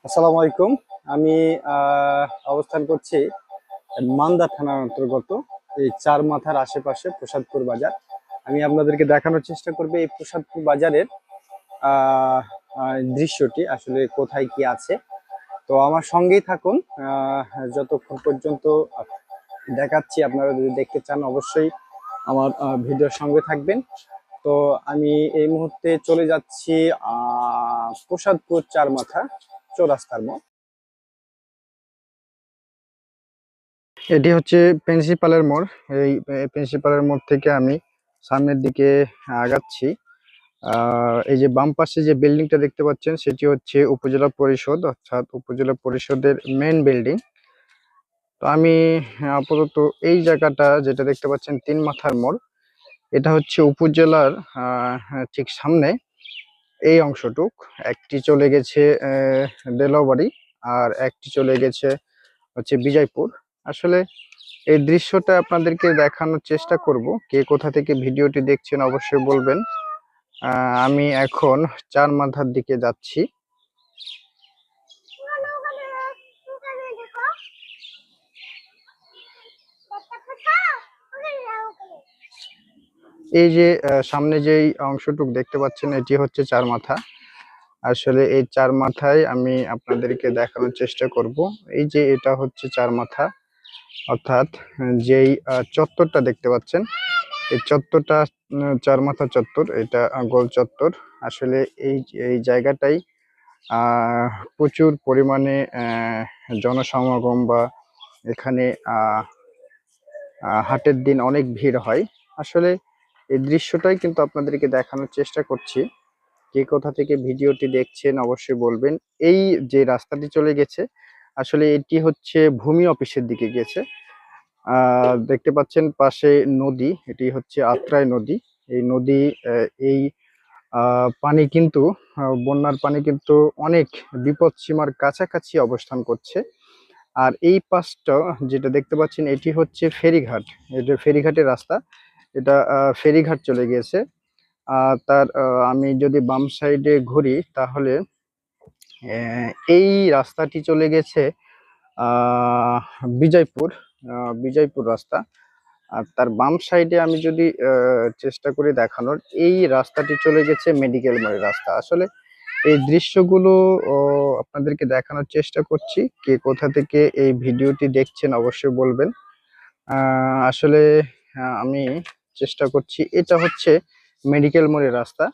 আসসালামু আলাইকুম। আমি অবস্থান করছি মান্দা থানার অন্তর্গত এই চার মাথার আশেপাশে প্রসাদপুর বাজার। আমি আপনাদেরকে দেখানোর চেষ্টা করব এই প্রসাদপুর বাজারের আহ, দৃশ্যটি আসলে কোথায় কি আছে। তো আমার সঙ্গেই থাকুন যতক্ষণ পর্যন্ত দেখাচ্ছি। আপনারা যদি দেখতে চান অবশ্যই আমার ভিডিওর সঙ্গে থাকবেন। তো আমি এই মুহূর্তে চলে যাচ্ছি প্রসাদপুর চার মাথা চৌরাস্তার মোড়। এটি হচ্ছে প্রিন্সিপালের মোড়। এই প্রিন্সিপালের মোড় থেকে আমি সামনের দিকে আগাচ্ছি। এই যে বাম পাশে যে বিল্ডিংটা দেখতে পাচ্ছেন সেটি হচ্ছে উপজেলা পরিষদ, অর্থাৎ উপজেলা পরিষদের মেন বিল্ডিং। তো আমি আপাতত এই জায়গাটা যেটা দেখতে পাচ্ছেন তিন মাথার মোড়, এটা হচ্ছে উপজেলার ঠিক সামনে এই অংশটুক। একটি চলে গেছে দেলাবাড়ি, আর একটি চলে গেছে হচ্ছে বিজয়পুর। আসলে এই দৃশ্যটা আপনাদেরকে দেখানোর চেষ্টা করব। কে কোথা থেকে ভিডিওটি দেখছেন অবশ্যই বলবেন। আমি এখন চার মাথার দিকে যাচ্ছি। এই যে সামনে যেই অংশটুক দেখতে পাচ্ছেন এটি হচ্ছে চার মাথা। আসলে এই চার মাথায় আমি আপনাদেরকে দেখানোর চেষ্টা করব। এই যে এটা হচ্ছে চার মাথা, অর্থাৎ যেই চত্বরটা দেখতে পাচ্ছেন এই চত্বরটা চার মাথা চত্বর, এটা গোল চত্বর। আসলে এই এই জায়গাটাই প্রচুর পরিমাণে জনসমাগম বা এখানে হাটের দিন অনেক ভিড় হয়। আসলে এই দৃশ্যটাই কিন্তু আপনাদেরকে দেখানোর চেষ্টা করছি। কে কোথা থেকে ভিডিওটি দেখছেন অবশ্যই বলবেন। এই যে রাস্তাটি চলে গেছে আসলে এটি হচ্ছে ভূমি অফিসের দিকে গেছে। দেখতে পাচ্ছেন পাশে নদী, এটি হচ্ছে আত্রাই নদী। এই নদী এই পানি কিন্তু বন্যার পানি কিন্তু অনেক বিপদ সীমার কাছাকাছি অবস্থান করছে। আর এই পাশটা যেটা দেখতে পাচ্ছেন এটি হচ্ছে ফেরিঘাট। এটা ফেরিঘাটের রাস্তা, এটা ফেরিঘাট চলে গিয়েছে। তার আমি যদি বাম সাইডে ঘুরি তাহলে এই রাস্তাটি চলে গেছে আহ বিজয়পুর, বিজয়পুর রাস্তা। আর তার বাম সাইডে আমি যদি চেষ্টা করি দেখানোর, এই রাস্তাটি চলে গেছে মেডিকেল মোড়ের রাস্তা। আসলে এই দৃশ্যগুলো আপনাদেরকে দেখানোর চেষ্টা করছি। কে কোথা থেকে এই ভিডিওটি দেখছেন অবশ্যই বলবেন। আসলে আমি চেষ্টা করছি, এটা হচ্ছে মেডিকেল মোড়ের রাস্তা।